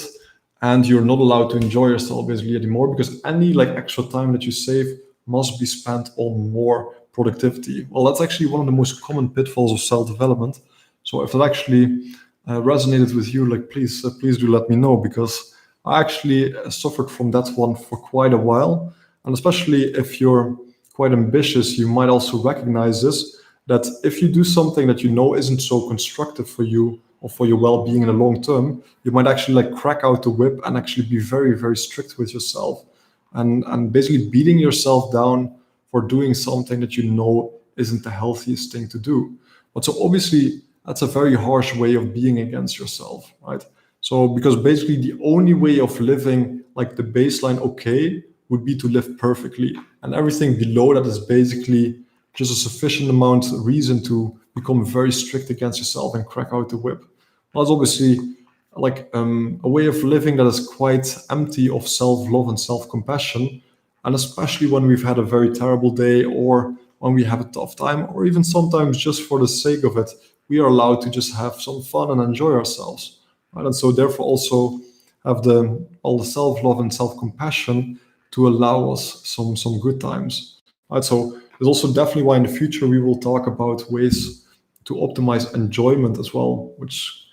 A: and you're not allowed to enjoy yourself basically anymore because any like extra time that you save must be spent on more productivity. Well, that's actually one of the most common pitfalls of self-development. So if that actually resonated with you, like please do let me know, because I actually suffered from that one for quite a while. And especially if you're quite ambitious, you might also recognize this, that if you do something that you know isn't so constructive for you or for your well-being in the long term, you might actually like crack out the whip and actually be very, very strict with yourself, and basically beating yourself down for doing something that you know isn't the healthiest thing to do. But so obviously that's a very harsh way of being against yourself, right? So because basically the only way of living like the baseline okay would be to live perfectly, and everything below that is basically just a sufficient amount of reason to become very strict against yourself and crack out the whip. Well, it's obviously like a way of living that is quite empty of self-love and self-compassion. And especially when we've had a very terrible day or when we have a tough time, or even sometimes just for the sake of it, we are allowed to just have some fun and enjoy ourselves. Right? And so therefore also have the all the self-love and self-compassion to allow us some good times. Right? So it's also definitely why in the future we will talk about ways to optimize enjoyment as well, which,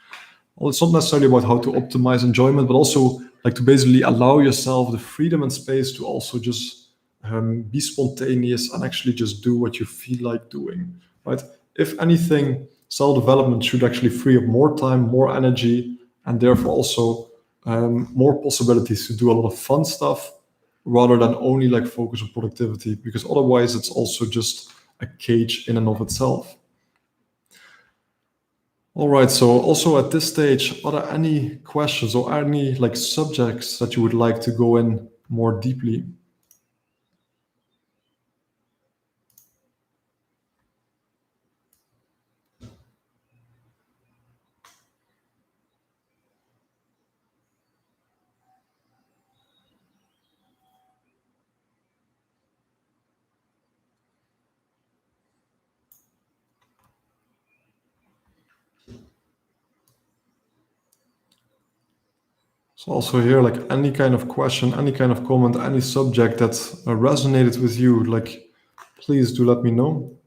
A: well, it's not necessarily about how to optimize enjoyment, but also like to basically allow yourself the freedom and space to also just be spontaneous and actually just do what you feel like doing, right? If anything, self-development should actually free up more time, more energy, and therefore also more possibilities to do a lot of fun stuff rather than only like focus on productivity, because otherwise it's also just a cage in and of itself. All right. So also at this stage, are there any questions or any like subjects that you would like to go in more deeply? So also here, like any kind of question, any kind of comment, any subject that resonated with you, like please do let me know.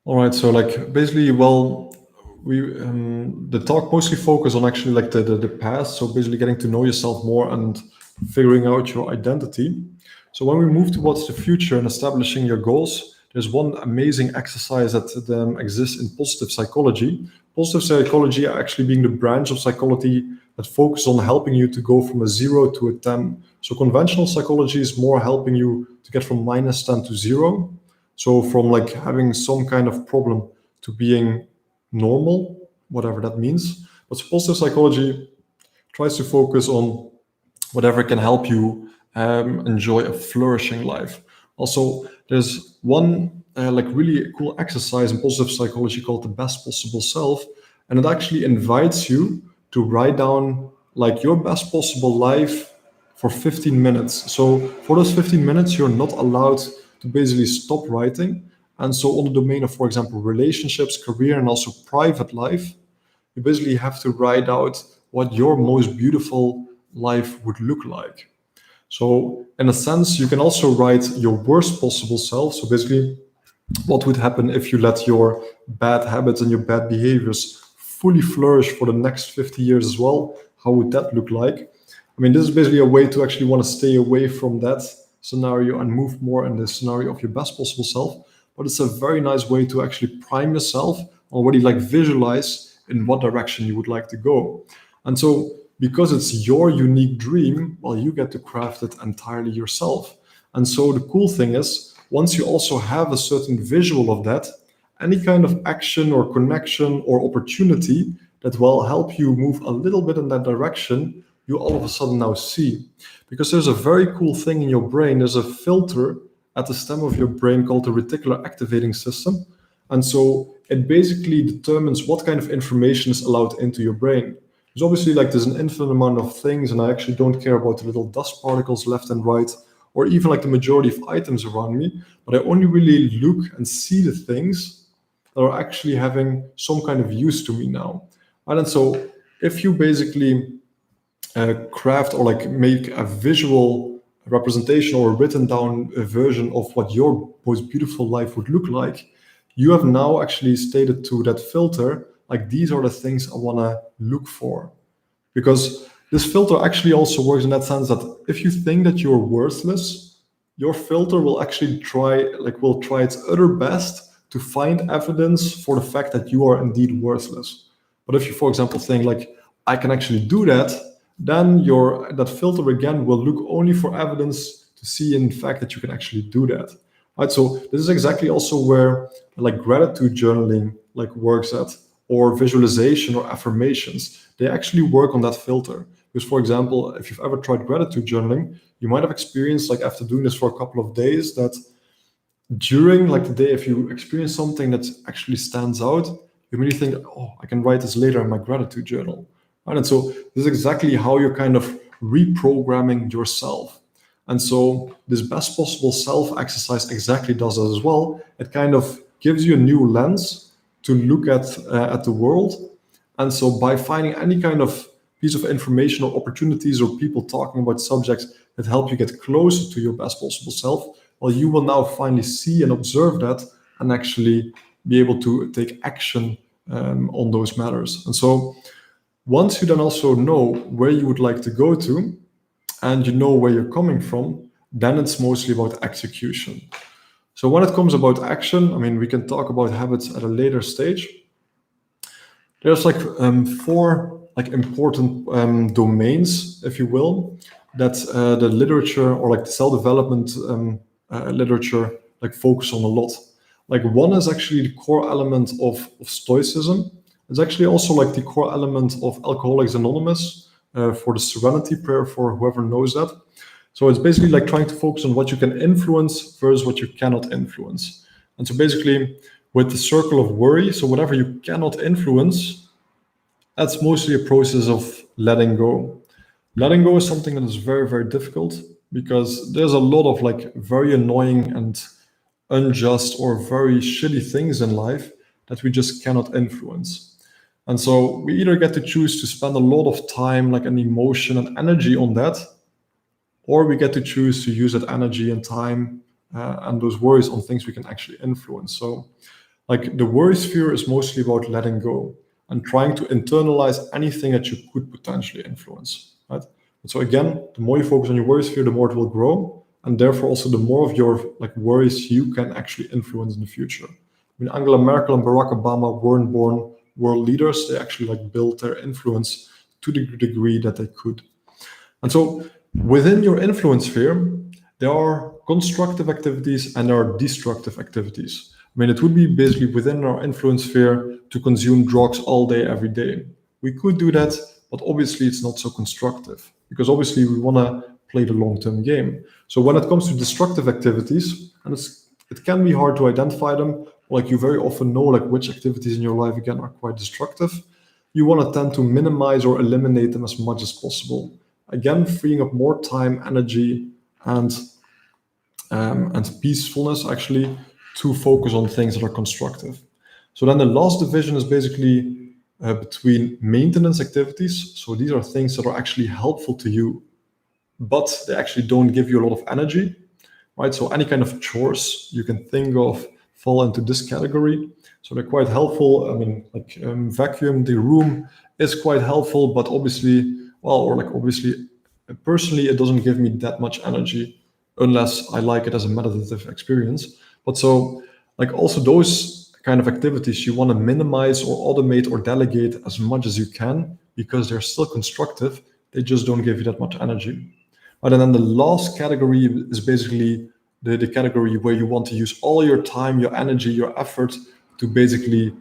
A: All right, so like basically, well, we the talk mostly focus on actually like the past. So basically, getting to know yourself more and figuring out your identity. So when we move towards the future and establishing your goals, there's one amazing exercise that exists in positive psychology. Positive psychology actually being the branch of psychology that focuses on helping you to go from a 0 to a 10. So conventional psychology is more helping you to get from -10 to 0. So from like having some kind of problem to being normal, whatever that means. But positive psychology tries to focus on whatever can help you enjoy a flourishing life. Also, there's one like really cool exercise in positive psychology called the best possible self, and it actually invites you to write down like your best possible life for 15 minutes. So for those 15 minutes, you're not allowed to basically stop writing. And so on the domain of, for example, relationships, career, and also private life, you basically have to write out what your most beautiful life would look like. So, in a sense, you can also write your worst possible self. So, basically, what would happen if you let your bad habits and your bad behaviors fully flourish for the next 50 years as well? How would that look like? I mean, this is basically a way to actually want to stay away from that scenario and move more in the scenario of your best possible self. But it's a very nice way to actually prime yourself, already like visualize in what direction you would like to go. And so, because it's your unique dream, well, you get to craft it entirely yourself. And so, the cool thing is, once you also have a certain visual of that, any kind of action or connection or opportunity that will help you move a little bit in that direction, you all of a sudden now see. Because there's a very cool thing in your brain, there's a filter at the stem of your brain called the reticular activating system. And so it basically determines what kind of information is allowed into your brain. There's obviously like there's an infinite amount of things, and I actually don't care about the little dust particles left and right, or even like the majority of items around me, but I only really look and see the things that are actually having some kind of use to me now. And so if you basically craft or like make a visual representation or a written down version of what your most beautiful life would look like, you have now actually stated to that filter, like these are the things I want to look for. Because this filter actually also works in that sense that if you think that you're worthless, your filter will actually will try its utter best to find evidence for the fact that you are indeed worthless. But if you, for example, think like I can actually do that, then your that filter again will look only for evidence to see in fact that you can actually do that. Right. So this is exactly also where like gratitude journaling like works at, or visualization or affirmations. They actually work on that filter. Because for example, if you've ever tried gratitude journaling, you might have experienced like after doing this for a couple of days that during like the day, if you experience something that actually stands out, you really think, oh, I can write this later in my gratitude journal. Right? And so this is exactly how you're kind of reprogramming yourself. And so this best possible self exercise exactly does that as well. It kind of gives you a new lens to look at the world. And so by finding any kind of piece of information or opportunities or people talking about subjects that help you get closer to your best possible self, well, you will now finally see and observe that and actually be able to take action on those matters. And so once you then also know where you would like to go to and you know where you're coming from, then it's mostly about execution. So when it comes about action, I mean, we can talk about habits at a later stage. There's like four like important domains, if you will, that the literature or like the self-development literature like focus on a lot. Like one is actually the core element of Stoicism. It's actually also like the core element of Alcoholics Anonymous for the Serenity Prayer for whoever knows that. So it's basically like trying to focus on what you can influence versus what you cannot influence. And so basically with the circle of worry, so whatever you cannot influence, that's mostly a process of letting go. Letting go is something that is very, very difficult because there's a lot of like very annoying and unjust or very shitty things in life that we just cannot influence. And so we either get to choose to spend a lot of time, like an emotion and energy on that, or we get to choose to use that energy and time and those worries on things we can actually influence. So, like the worry sphere is mostly about letting go and trying to internalize anything that you could potentially influence, right? And so again, the more you focus on your worry sphere, the more it will grow, and therefore also the more of your like worries you can actually influence in the future. I mean, Angela Merkel and Barack Obama weren't born world leaders; they actually like built their influence to the degree that they could. And so within your influence sphere, there are constructive activities and there are destructive activities. I mean, it would be basically within our influence sphere to consume drugs all day, every day. We could do that, but obviously it's not so constructive because obviously we want to play the long-term game. So when it comes to destructive activities, and it can be hard to identify them, like you very often know like which activities in your life again are quite destructive. You want to tend to minimize or eliminate them as much as possible. Again, freeing up more time, energy, and peacefulness actually to focus on things that are constructive. So then the last division is basically between maintenance activities. So these are things that are actually helpful to you, but they actually don't give you a lot of energy, right? So any kind of chores you can think of fall into this category. So they're quite helpful. I mean, like vacuum the room is quite helpful, but obviously, well, or like obviously, personally, it doesn't give me that much energy unless I like it as a meditative experience. But so, like also those kind of activities you want to minimize or automate or delegate as much as you can because they're still constructive. They just don't give you that much energy. And then the last category is basically the category where you want to use all your time, your energy, your effort to basically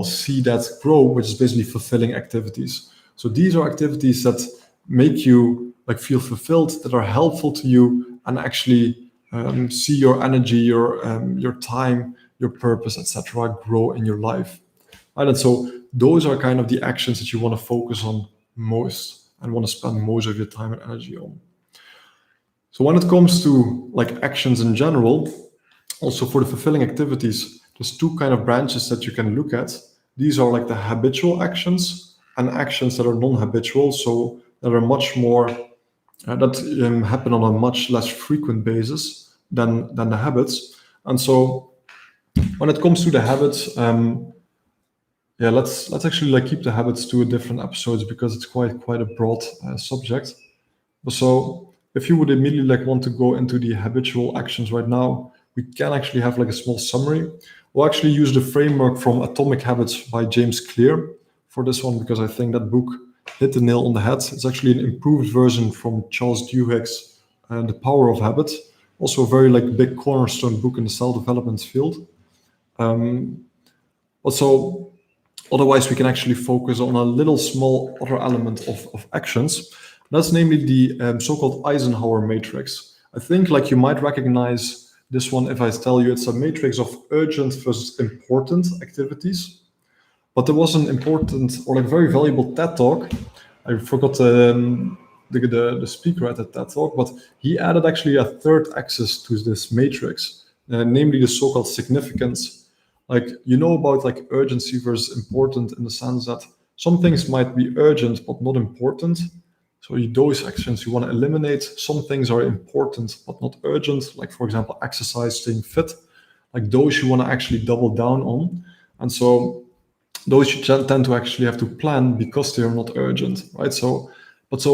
A: see that grow, which is basically fulfilling activities. So these are activities that make you like feel fulfilled, that are helpful to you, and actually see your energy, your time, your purpose, etc., grow in your life. Right? And so those are kind of the actions that you want to focus on most and want to spend most of your time and energy on. So when it comes to like actions in general, also for the fulfilling activities, there's two kind of branches that you can look at. These are like the habitual actions and actions that are non-habitual, so that are much more that happen on a much less frequent basis than the habits. And so when it comes to the habits, let's actually like keep the habits to a different episodes because it's quite a broad subject. So if you would immediately like want to go into the habitual actions right now, we can actually have like a small summary. We'll actually use the framework from Atomic Habits by James Clear for this one because I think that book hit the nail on the head. It's actually an improved version from Charles Duhigg's The Power of Habit, also a very like big cornerstone book in the self-development field. Also, otherwise we can actually focus on a little small other element of actions. That's namely the so-called Eisenhower matrix. I think like you might recognize this one if I tell you it's a matrix of urgent versus important activities. But there was an important or like very valuable TED talk. I forgot the speaker at the TED talk, but he added actually a third axis to this matrix, namely the so-called significance. Like you know about like urgency versus important in the sense that some things might be urgent but not important. So those actions you want to eliminate. Some things are important but not urgent, like for example, exercise, staying fit. Like those you want to actually double down on. And so those you tend to actually have to plan because they are not urgent, right? So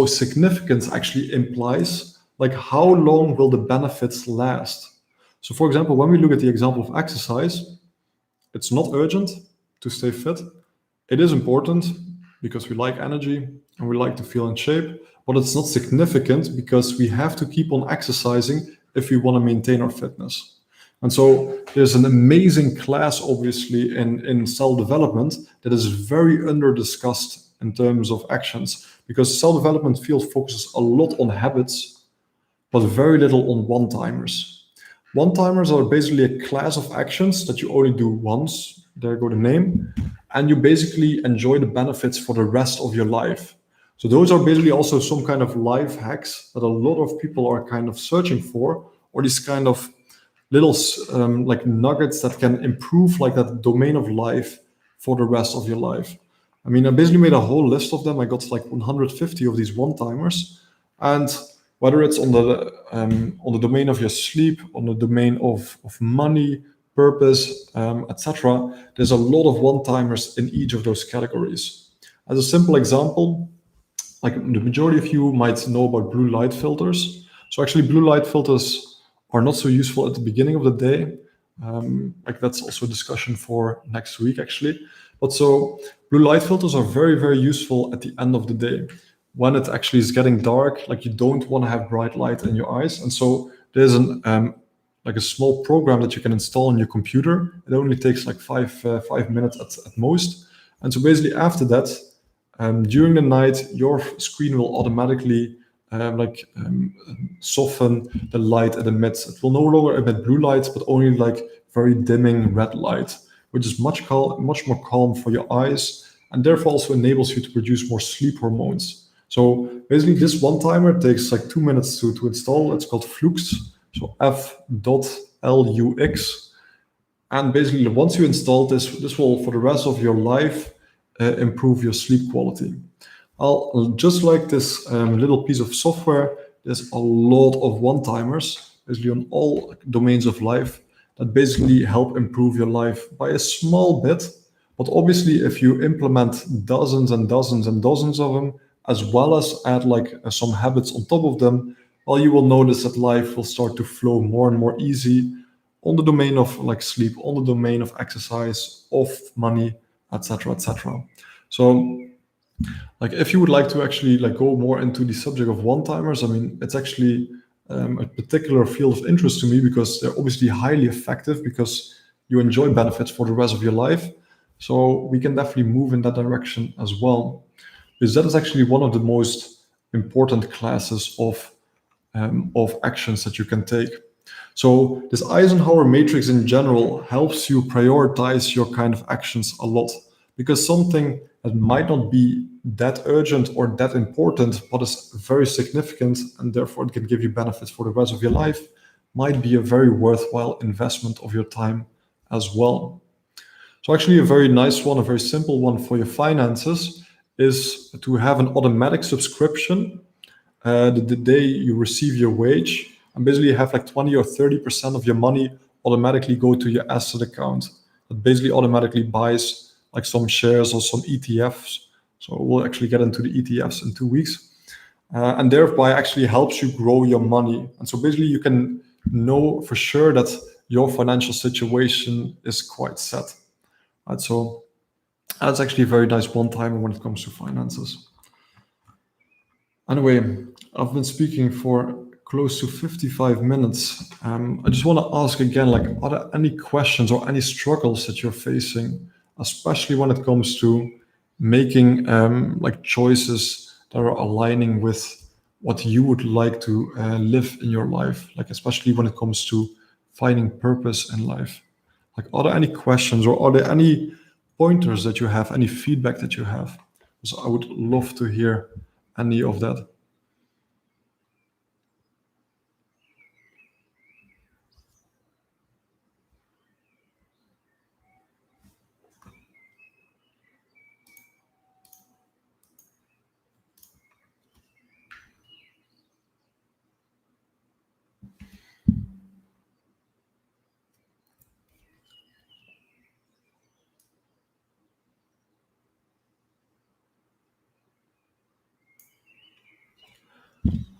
A: significance actually implies like how long will the benefits last? So for example, when we look at the example of exercise, it's not urgent to stay fit. It is important because we like energy and we like to feel in shape, but it's not significant because we have to keep on exercising if we want to maintain our fitness. And so there's an amazing class, obviously, in self-development that is very under-discussed in terms of actions because self-development field focuses a lot on habits, but very little on one-timers. One-timers are basically a class of actions that you only do once, there go the name, and you basically enjoy the benefits for the rest of your life. So those are basically also some kind of life hacks that a lot of people are kind of searching for, or these kind of little like nuggets that can improve like that domain of life for the rest of your life. I mean, I basically made a whole list of them. I got like 150 of these one-timers, and whether it's on the domain of your sleep, on the domain of money, purpose, etc., there's a lot of one-timers in each of those categories. As a simple example, like the majority of you might know about blue light filters. So actually, blue light filters are not so useful at the beginning of the day. Like that's also a discussion for next week, actually. But so blue light filters are very, very useful at the end of the day when it actually is getting dark. Like you don't want to have bright light in your eyes, and so there's an like a small program that you can install on your computer. It only takes like 5 minutes at most. And so basically after that, during the night, your screen will automatically soften the light it emits. It will no longer emit blue lights, but only like very dimming red light, which is much more calm for your eyes, and therefore also enables you to produce more sleep hormones. So basically, this one timer takes like 2 minutes to install. It's called Flux, so F.LUX. And basically, once you install this will, for the rest of your life, improve your sleep quality. Just like this little piece of software, there's a lot of one-timers, basically on all domains of life, that basically help improve your life by a small bit. But obviously, if you implement dozens and dozens and dozens of them, as well as add like some habits on top of them, well, you will notice that life will start to flow more and more easy on the domain of like sleep, on the domain of exercise, of money, etc., etc. So, like, if you would like to actually like go more into the subject of one-timers, I mean, it's actually a particular field of interest to me because they're obviously highly effective because you enjoy benefits for the rest of your life. So we can definitely move in that direction as well, because that is actually one of the most important classes of actions that you can take. So this Eisenhower matrix in general helps you prioritize your kind of actions a lot, because something that might not be that urgent or that important, but is very significant, and therefore it can give you benefits for the rest of your life, might be a very worthwhile investment of your time as well. So actually a very nice one, a very simple one for your finances is to have an automatic subscription the day you receive your wage, and basically have like 20 or 30% of your money automatically go to your asset account that basically automatically buys like some shares or some ETFs. So we'll actually get into the ETFs in 2 weeks. And thereby actually helps you grow your money. And so basically you can know for sure that your financial situation is quite set. Right? So that's actually a very nice one-timer when it comes to finances. Anyway, I've been speaking for close to 55 minutes. I just want to ask again, like, are there any questions or any struggles that you're facing, especially when it comes to making like choices that are aligning with what you would like to live in your life, like especially when it comes to finding purpose in life? Like, are there any questions or are there any pointers that you have, any feedback that you have? So I would love to hear any of that.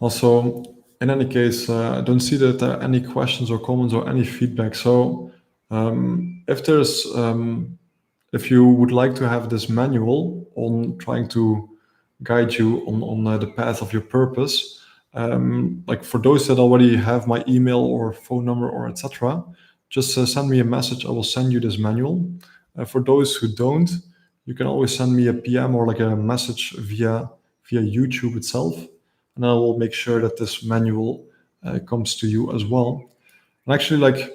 A: Also, in any case, I don't see that there are any questions or comments or any feedback. So, if you would like to have this manual on trying to guide you on the path of your purpose, like for those that already have my email or phone number or etc., just send me a message. I will send you this manual. For those who don't, you can always send me a PM or like a message via YouTube itself, and I will make sure that this manual comes to you as well. And actually, like,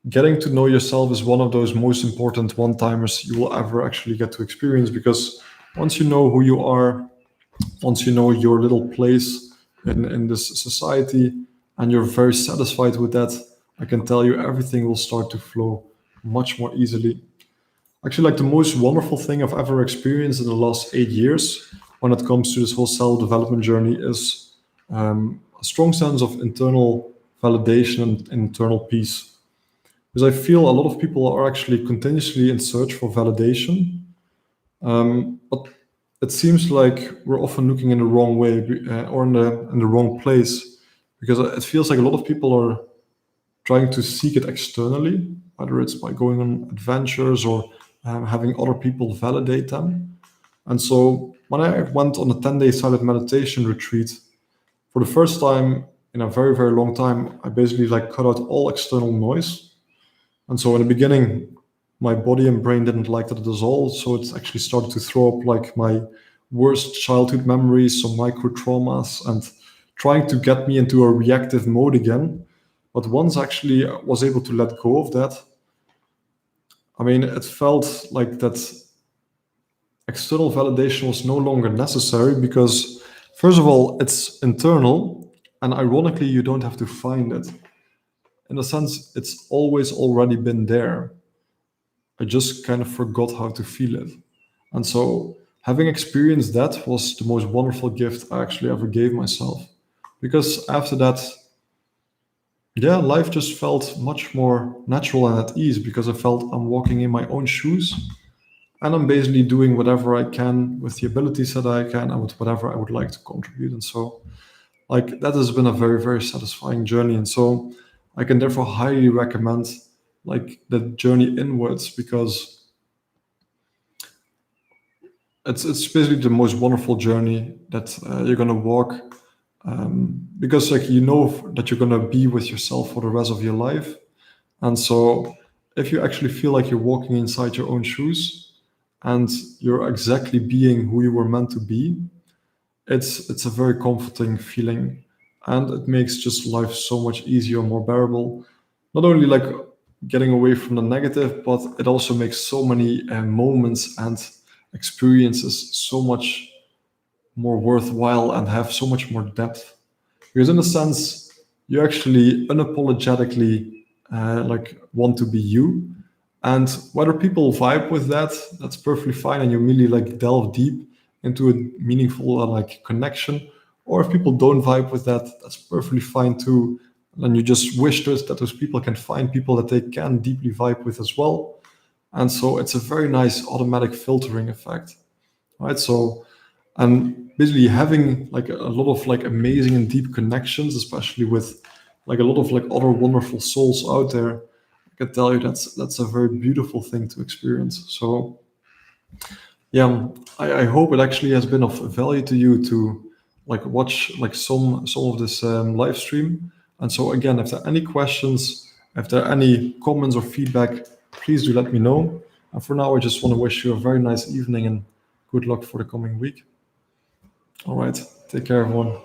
A: getting to know yourself is one of those most important one-timers you will ever actually get to experience, because once you know who you are, once you know your little place in this society and you're very satisfied with that, I can tell you everything will start to flow much more easily. Actually, like the most wonderful thing I've ever experienced in the last 8 years when it comes to this whole self development journey is a strong sense of internal validation and internal peace. Because I feel a lot of people are actually continuously in search for validation, but it seems like we're often looking in the wrong way or in the wrong place, because it feels like a lot of people are trying to seek it externally, whether it's by going on adventures or having other people validate them. And so when I went on a 10-day silent meditation retreat, for the first time in a very, very long time, I basically like cut out all external noise. And so in the beginning, my body and brain didn't like that at all. So it's actually started to throw up like my worst childhood memories, some micro traumas, and trying to get me into a reactive mode again. But once actually I was able to let go of that, I mean, it felt like that external validation was no longer necessary because, first of all, it's internal, and ironically, you don't have to find it. In a sense, it's always already been there. I just kind of forgot how to feel it. And so, having experienced that was the most wonderful gift I actually ever gave myself. Because after that, yeah, life just felt much more natural and at ease because I felt I'm walking in my own shoes and I'm basically doing whatever I can with the abilities that I can and with whatever I would like to contribute. And so, like, that has been a very, very satisfying journey. And so, I can therefore highly recommend like the journey inwards because it's basically the most wonderful journey that you're gonna walk because like you know that you're gonna be with yourself for the rest of your life. And so, if you actually feel like you're walking inside your own shoes and you're exactly being who you were meant to be, it's a very comforting feeling, and it makes just life so much easier, more bearable. Not only like getting away from the negative, but it also makes so many moments and experiences so much more worthwhile and have so much more depth. Because in a sense, you actually unapologetically like want to be you, and whether people vibe with that, that's perfectly fine, and you really like delve deep into a meaningful like connection. Or if people don't vibe with that, that's perfectly fine too. And you just wish that those people can find people that they can deeply vibe with as well. And so it's a very nice automatic filtering effect, right? So and basically having like a lot of like amazing and deep connections, especially with like a lot of like other wonderful souls out there, I can tell you that's a very beautiful thing to experience. So yeah, I hope it actually has been of value to you to like watch like some of this live stream. And so again, if there are any questions, if there are any comments or feedback, please do let me know. And for now, I just want to wish you a very nice evening and good luck for the coming week. All right, take care, everyone.